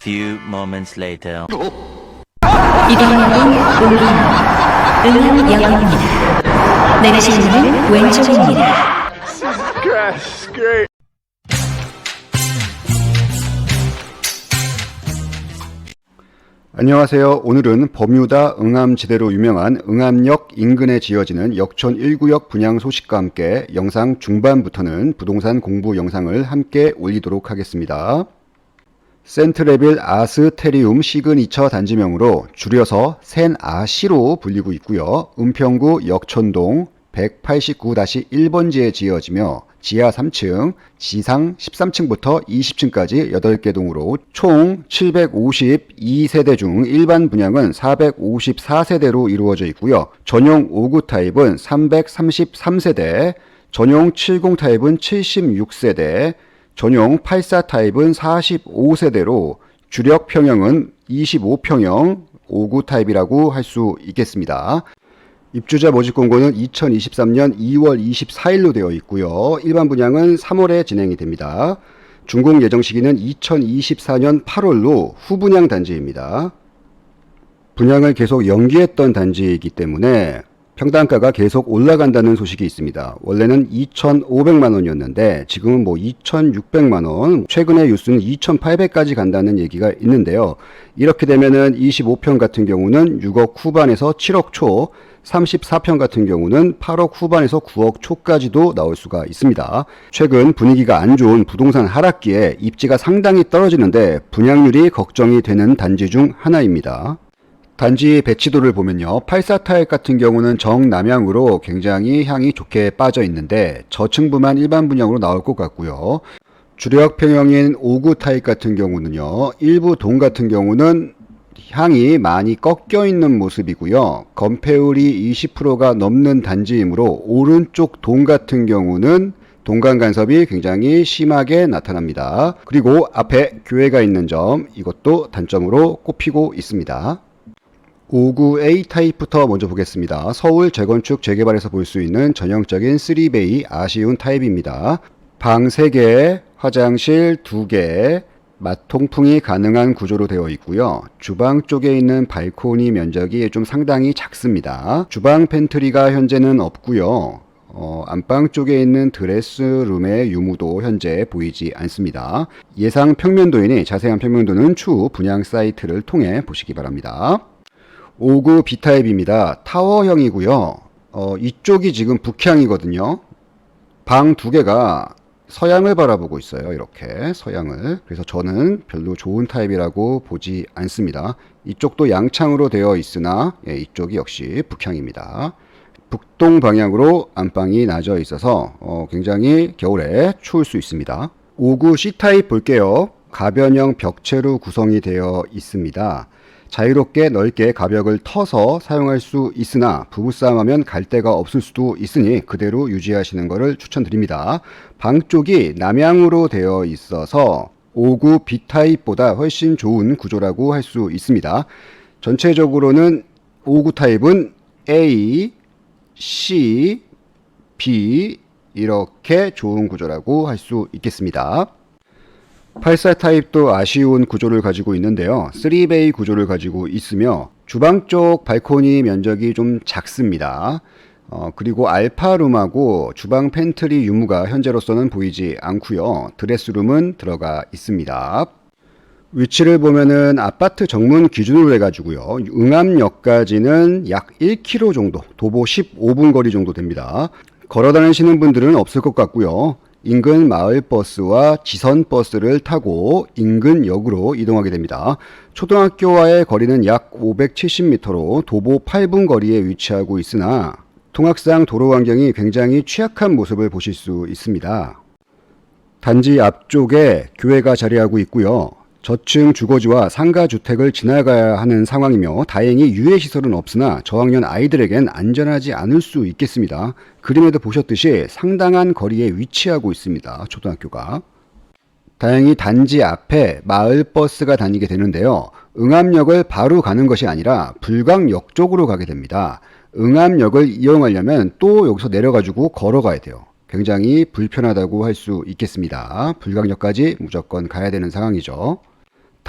Few moments later. 이번역은 응암역입니다. 내리실 문은 왼쪽입니다. 안녕하세요. 오늘은 버뮤다 응암지대로 유명한 응암역 인근에 지어지는 역촌 1구역 분양 소식과 함께 영상 중반부터는 부동산 공부 영상을 함께 올리도록 하겠습니다. 센트레빌 아스테리움 시그니처 단지명으로 줄여서 센아시로 불리고 있고요. 은평구 역촌동 189-1번지에 지어지며 지하 3층, 지상 13층부터 20층까지 8개 동으로 총 752세대 중 일반 분양은 454세대로 이루어져 있고요. 전용 5구 타입은 333세대, 전용 70 타입은 76세대, 전용 84 타입은 45세대로 주력 평형은 25평형 5구 타입이라고 할 수 있겠습니다. 입주자 모집 공고는 2023년 2월 24일로 되어 있고요. 일반 분양은 3월에 진행이 됩니다. 준공 예정 시기는 2024년 8월로 후분양 단지입니다. 분양을 계속 연기했던 단지이기 때문에 평당가가 계속 올라간다는 소식이 있습니다. 원래는 2,500만 원이었는데 지금은 2,600만 원, 최근에 뉴스는 2,800까지 간다는 얘기가 있는데요. 이렇게 되면은 25평 같은 경우는 6억 후반에서 7억 초, 34평 같은 경우는 8억 후반에서 9억 초까지도 나올 수가 있습니다. 최근 분위기가 안 좋은 부동산 하락기에 입지가 상당히 떨어지는데 분양률이 걱정이 되는 단지 중 하나입니다. 단지 배치도를 보면요. 84 타입 같은 경우는 정남향으로 굉장히 향이 좋게 빠져 있는데 저층부만 일반 분양으로 나올 것 같고요. 주력 평형인 5구 타입 같은 경우는요. 일부 동 같은 경우는 향이 많이 꺾여 있는 모습이고요. 건폐율이 20%가 넘는 단지이므로 오른쪽 동 같은 경우는 동간 간섭이 굉장히 심하게 나타납니다. 그리고 앞에 교회가 있는 점, 이것도 단점으로 꼽히고 있습니다. 5구 A 타입부터 먼저 보겠습니다. 서울 재건축 재개발에서 볼 수 있는 전형적인 3베이 아쉬운 타입입니다. 방 3개, 화장실 2개, 맞통풍이 가능한 구조로 되어 있고요. 주방 쪽에 있는 발코니 면적이 좀 상당히 작습니다. 주방 팬트리가 현재는 없고요. 안방 쪽에 있는 드레스룸의 유무도 현재 보이지 않습니다. 예상 평면도이니 자세한 평면도는 추후 분양 사이트를 통해 보시기 바랍니다. 5구 B타입입니다. 타워형이고요. 이쪽이 지금 북향이거든요. 방 2개가 서양을 바라보고 있어요. 이렇게 서양을. 그래서 저는 별로 좋은 타입이라고 보지 않습니다. 이쪽도 양창으로 되어 있으나 이쪽이 역시 북향입니다. 북동 방향으로 안방이 나져 있어서 굉장히 겨울에 추울 수 있습니다. 5구 C타입 볼게요. 가변형 벽체로 구성이 되어 있습니다. 자유롭게 넓게 가벽을 터서 사용할 수 있으나 부부싸움하면 갈 데가 없을 수도 있으니 그대로 유지하시는 것을 추천드립니다. 방 쪽이 남향으로 되어 있어서 5구 B타입보다 훨씬 좋은 구조라고 할 수 있습니다. 전체적으로는 5구 타입은 A, C, B 이렇게 좋은 구조라고 할 수 있겠습니다. 84 타입도 아쉬운 구조를 가지고 있는데요. 3베이 구조를 가지고 있으며 주방 쪽 발코니 면적이 좀 작습니다. 그리고 알파룸하고 주방 팬트리 유무가 현재로서는 보이지 않고요. 드레스룸은 들어가 있습니다. 위치를 보면은 아파트 정문 기준으로 해가지고요. 응암역까지는 약 1km 정도, 도보 15분 거리 정도 됩니다. 걸어 다니시는 분들은 없을 것 같고요. 인근 마을버스와 지선버스를 타고 인근 역으로 이동하게 됩니다. 초등학교와의 거리는 약 570m로 도보 8분 거리에 위치하고 있으나 통학상 도로 환경이 굉장히 취약한 모습을 보실 수 있습니다. 단지 앞쪽에 교회가 자리하고 있고요. 저층 주거지와 상가주택을 지나가야 하는 상황이며 다행히 유해시설은 없으나 저학년 아이들에겐 안전하지 않을 수 있겠습니다. 그림에도 보셨듯이 상당한 거리에 위치하고 있습니다. 초등학교가. 다행히 단지 앞에 마을버스가 다니게 되는데요. 응암역을 바로 가는 것이 아니라 불광역 쪽으로 가게 됩니다. 응암역을 이용하려면 또 여기서 내려가지고 걸어가야 돼요. 굉장히 불편하다고 할 수 있겠습니다. 불광역까지 무조건 가야 되는 상황이죠.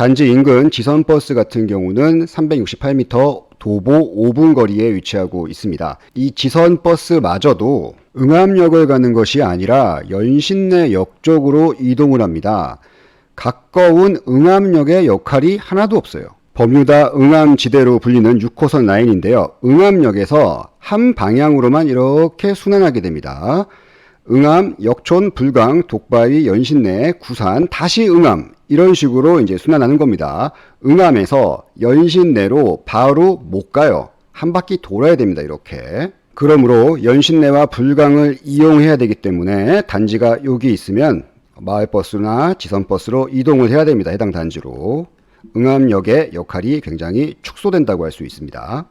단지 인근 지선버스 같은 경우는 368m 도보 5분 거리에 위치하고 있습니다. 이 지선버스마저도 응암역을 가는 것이 아니라 연신내역 쪽으로 이동을 합니다. 가까운 응암역의 역할이 하나도 없어요. 버뮤다 응암지대로 불리는 6호선 라인인데요. 응암역에서 한 방향으로만 이렇게 순환하게 됩니다. 응암, 역촌, 불강, 독바위, 연신내, 구산, 다시 응암 이런 식으로 이제 순환하는 겁니다. 응암에서 연신내로 바로 못 가요. 한 바퀴 돌아야 됩니다. 이렇게. 그러므로 연신내와 불강을 이용해야 되기 때문에 단지가 여기 있으면 마을버스나 지선버스로 이동을 해야 됩니다. 해당 단지로. 응암역의 역할이 굉장히 축소된다고 할 수 있습니다.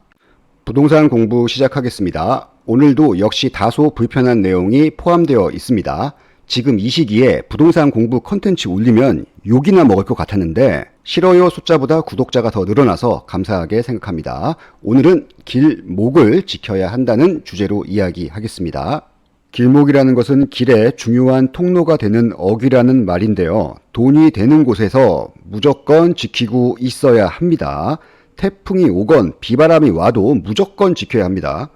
부동산 공부 시작하겠습니다. 오늘도 역시 다소 불편한 내용이 포함되어 있습니다. 지금 이 시기에 부동산 공부 컨텐츠 올리면 욕이나 먹을 것 같았는데 싫어요 숫자보다 구독자가 더 늘어나서 감사하게 생각합니다. 오늘은 길목을 지켜야 한다는 주제로 이야기하겠습니다. 길목이라는 것은 길의 중요한 통로가 되는 어귀라는 말인데요. 돈이 되는 곳에서 무조건 지키고 있어야 합니다. 태풍이 오건 비바람이 와도 무조건 지켜야 합니다.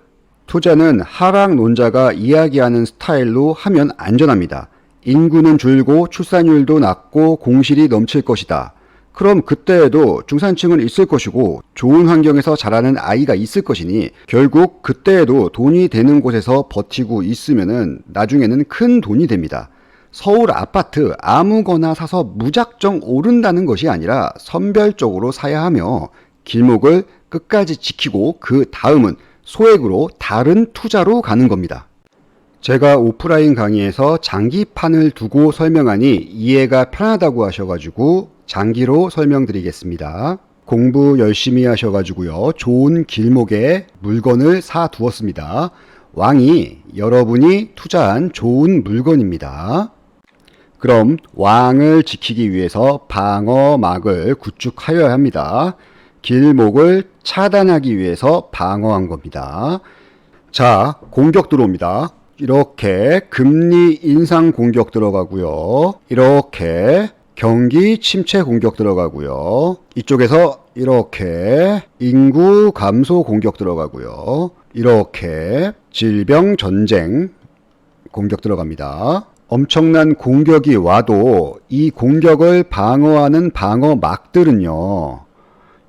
투자는 하락론자가 이야기하는 스타일로 하면 안전합니다. 인구는 줄고 출산율도 낮고 공실이 넘칠 것이다. 그럼 그때에도 중산층은 있을 것이고 좋은 환경에서 자라는 아이가 있을 것이니 결국 그때에도 돈이 되는 곳에서 버티고 있으면은 나중에는 큰 돈이 됩니다. 서울 아파트 아무거나 사서 무작정 오른다는 것이 아니라 선별적으로 사야 하며 길목을 끝까지 지키고 그 다음은 소액으로 다른 투자로 가는 겁니다. 제가 오프라인 강의에서 장기판을 두고 설명하니 이해가 편하다고 하셔가지고 장기로 설명드리겠습니다. 공부 열심히 하셔가지고요. 좋은 길목에 물건을 사 두었습니다. 왕이 여러분이 투자한 좋은 물건입니다. 그럼 왕을 지키기 위해서 방어막을 구축하여야 합니다. 길목을 차단하기 위해서 방어한 겁니다. 자, 공격 들어옵니다. 이렇게 금리 인상 공격 들어가고요. 이렇게 경기 침체 공격 들어가고요. 이쪽에서 이렇게 인구 감소 공격 들어가고요. 이렇게 질병 전쟁 공격 들어갑니다. 엄청난 공격이 와도 이 공격을 방어하는 방어막들은요.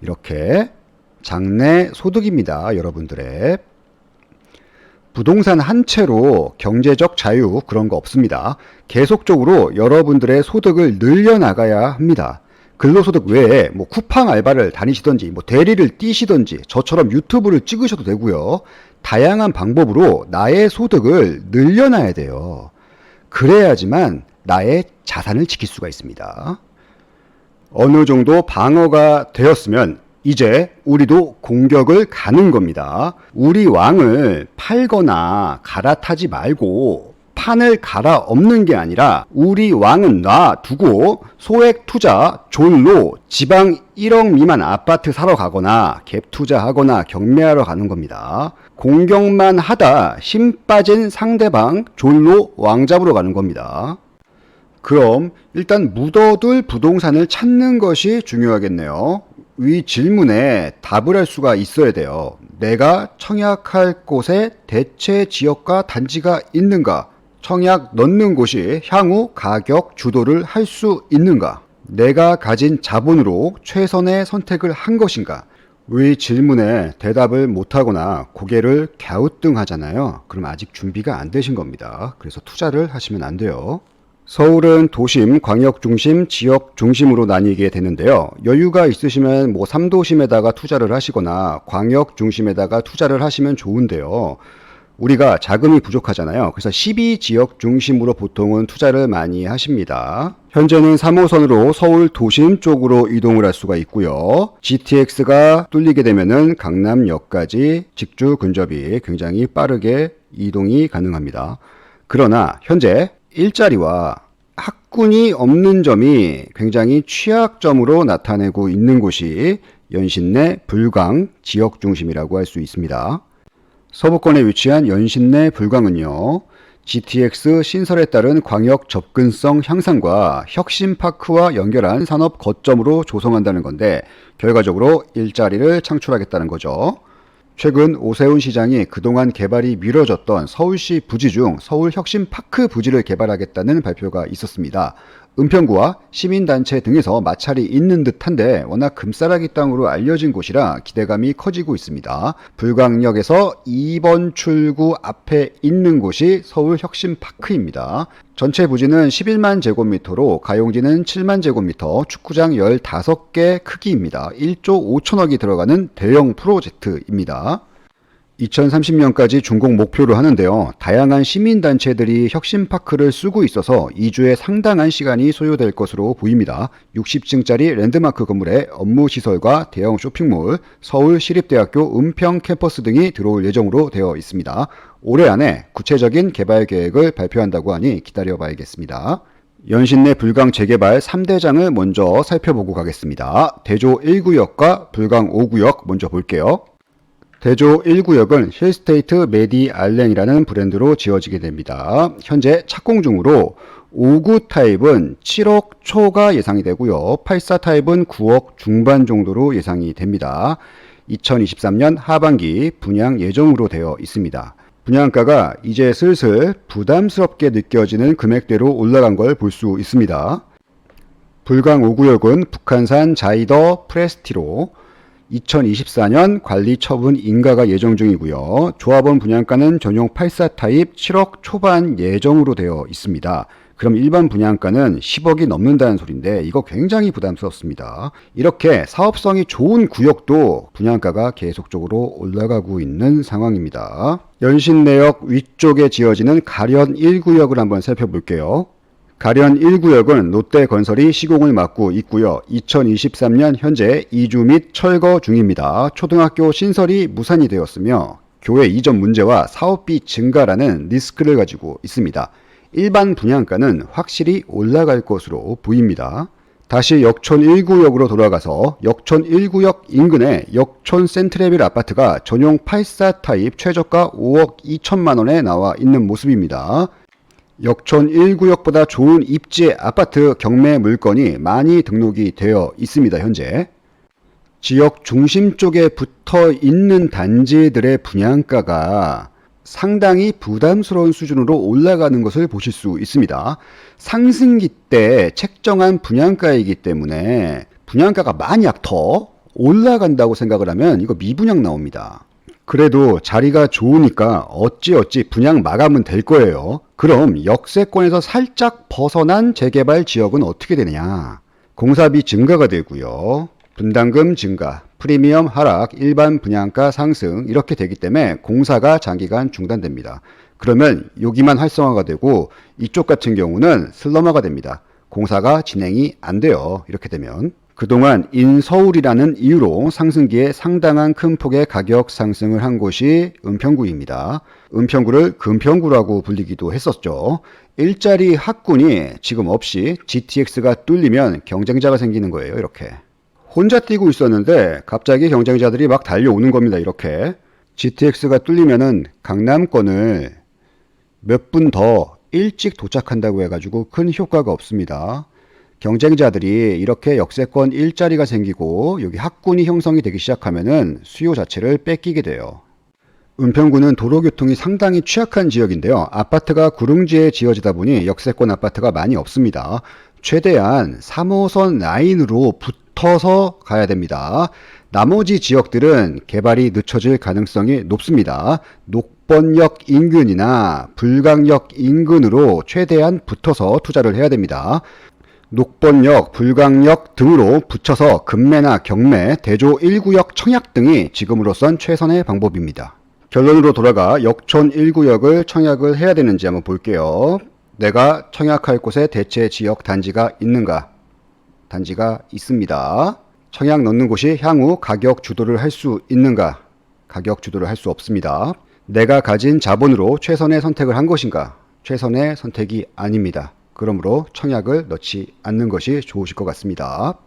이렇게 장래 소득입니다. 여러분들의. 부동산 한 채로 경제적 자유 그런 거 없습니다. 계속적으로 여러분들의 소득을 늘려나가야 합니다. 근로소득 외에 뭐 쿠팡 알바를 다니시던지 뭐 대리를 뛰시던지 저처럼 유튜브를 찍으셔도 되고요. 다양한 방법으로 나의 소득을 늘려놔야 돼요. 그래야지만 나의 자산을 지킬 수가 있습니다. 어느 정도 방어가 되었으면 이제 우리도 공격을 가는 겁니다. 우리 왕을 팔거나 갈아타지 말고 판을 갈아엎는 게 아니라 우리 왕은 놔두고 소액 투자, 졸로 지방 1억 미만 아파트 사러 가거나 갭 투자하거나 경매하러 가는 겁니다. 공격만 하다 힘 빠진 상대방 졸로 왕 잡으러 가는 겁니다. 그럼 일단 묻어둘 부동산을 찾는 것이 중요하겠네요. 위 질문에 답을 할 수가 있어야 돼요. 내가 청약할 곳에 대체 지역과 단지가 있는가? 청약 넣는 곳이 향후 가격 주도를 할 수 있는가? 내가 가진 자본으로 최선의 선택을 한 것인가? 위 질문에 대답을 못하거나 고개를 갸우뚱하잖아요. 그럼 아직 준비가 안 되신 겁니다. 그래서 투자를 하시면 안 돼요. 서울은 도심, 광역 중심, 지역 중심으로 나뉘게 되는데요. 여유가 있으시면 뭐 3도심에다가 투자를 하시거나 광역 중심에다가 투자를 하시면 좋은데요. 우리가 자금이 부족하잖아요. 그래서 12지역 중심으로 보통은 투자를 많이 하십니다. 현재는 3호선으로 서울 도심 쪽으로 이동을 할 수가 있고요. GTX가 뚫리게 되면은 강남역까지 직주 근접이 굉장히 빠르게 이동이 가능합니다. 그러나 현재 일자리와 학군이 없는 점이 굉장히 취약점으로 나타내고 있는 곳이 연신내 불광 지역 중심이라고 할 수 있습니다. 서부권에 위치한 연신내 불광은요. GTX 신설에 따른 광역 접근성 향상과 혁신파크와 연결한 산업 거점으로 조성한다는 건데 결과적으로 일자리를 창출하겠다는 거죠. 최근 오세훈 시장이 그동안 개발이 미뤄졌던 서울시 부지 중 서울혁신파크 부지를 개발하겠다는 발표가 있었습니다. 은평구와 시민단체 등에서 마찰이 있는 듯한데 워낙 금싸라기 땅으로 알려진 곳이라 기대감이 커지고 있습니다. 불광역에서 2번 출구 앞에 있는 곳이 서울혁신파크입니다. 전체 부지는 11만 제곱미터로 가용지는 7만 제곱미터, 축구장 15개 크기입니다. 1조 5천억이 들어가는 대형 프로젝트입니다. 2030년까지 준공 목표로 하는데요. 다양한 시민단체들이 혁신파크를 쓰고 있어서 2주에 상당한 시간이 소요될 것으로 보입니다. 60층짜리 랜드마크 건물에 업무시설과 대형 쇼핑몰, 서울시립대학교 은평 캠퍼스 등이 들어올 예정으로 되어 있습니다. 올해 안에 구체적인 개발 계획을 발표한다고 하니 기다려봐야겠습니다. 연신내 불광 재개발 3대장을 먼저 살펴보고 가겠습니다. 대조 1구역과 불광 5구역 먼저 볼게요. 대조 1구역은 힐스테이트 메디 알렌이라는 브랜드로 지어지게 됩니다. 현재 착공 중으로 5구 타입은 7억 초가 예상이 되고요. 84 타입은 9억 중반 정도로 예상이 됩니다. 2023년 하반기 분양 예정으로 되어 있습니다. 분양가가 이제 슬슬 부담스럽게 느껴지는 금액대로 올라간 걸 볼 수 있습니다. 불광 5구역은 북한산 자이더 프레스티로 2024년 관리 처분 인가가 예정 중이고요. 조합원 분양가는 전용 84 타입 7억 초반 예정으로 되어 있습니다. 그럼 일반 분양가는 10억이 넘는다는 소린데 이거 굉장히 부담스럽습니다. 이렇게 사업성이 좋은 구역도 분양가가 계속적으로 올라가고 있는 상황입니다. 연신내역 위쪽에 지어지는 가련 1구역을 한번 살펴볼게요. 가련 1구역은 롯데건설이 시공을 맡고 있고요. 2023년 현재 이주 및 철거 중입니다. 초등학교 신설이 무산이 되었으며 교외 이전 문제와 사업비 증가라는 리스크를 가지고 있습니다. 일반 분양가는 확실히 올라갈 것으로 보입니다. 다시 역촌 1구역으로 돌아가서 역촌 1구역 인근에 역촌 센트레빌 아파트가 전용 84 타입 최저가 5억 2천만 원에 나와 있는 모습입니다. 역촌 1구역보다 좋은 입지의 아파트 경매 물건이 많이 등록이 되어 있습니다. 현재 지역 중심 쪽에 붙어 있는 단지들의 분양가가 상당히 부담스러운 수준으로 올라가는 것을 보실 수 있습니다. 상승기 때 책정한 분양가이기 때문에 분양가가 만약 더 올라간다고 생각을 하면 이거 미분양 나옵니다. 그래도 자리가 좋으니까 어찌어찌 분양 마감은 될 거예요. 그럼 역세권에서 살짝 벗어난 재개발 지역은 어떻게 되느냐? 공사비 증가가 되고요. 분담금 증가, 프리미엄 하락, 일반 분양가 상승 이렇게 되기 때문에 공사가 장기간 중단됩니다. 그러면 여기만 활성화가 되고 이쪽 같은 경우는 슬럼화가 됩니다. 공사가 진행이 안 돼요. 이렇게 되면. 그동안 인서울이라는 이유로 상승기에 상당한 큰 폭의 가격 상승을 한 곳이 은평구입니다. 은평구를 금평구라고 불리기도 했었죠. 일자리 학군이 지금 없이 GTX가 뚫리면 경쟁자가 생기는 거예요. 이렇게. 혼자 뛰고 있었는데 갑자기 경쟁자들이 막 달려오는 겁니다. 이렇게. GTX가 뚫리면은 강남권을 몇 분 더 일찍 도착한다고 해가지고 큰 효과가 없습니다. 경쟁자들이 이렇게 역세권 일자리가 생기고 여기 학군이 형성이 되기 시작하면은 수요 자체를 뺏기게 돼요. 은평구는 도로교통이 상당히 취약한 지역인데요. 아파트가 구릉지에 지어지다 보니 역세권 아파트가 많이 없습니다. 최대한 3호선 라인으로 붙어서 가야 됩니다. 나머지 지역들은 개발이 늦춰질 가능성이 높습니다. 녹번역 인근이나 불광역 인근으로 최대한 붙어서 투자를 해야 됩니다. 녹번역, 불광역 등으로 붙여서 금매나 경매, 대조 1구역 청약 등이 지금으로선 최선의 방법입니다. 결론으로 돌아가 역촌 1구역을 청약을 해야 되는지 한번 볼게요. 내가 청약할 곳에 대체 지역 단지가 있는가? 단지가 있습니다. 청약 넣는 곳이 향후 가격 주도를 할 수 있는가? 가격 주도를 할 수 없습니다. 내가 가진 자본으로 최선의 선택을 한 것인가? 최선의 선택이 아닙니다. 그러므로 청약을 넣지 않는 것이 좋으실 것 같습니다.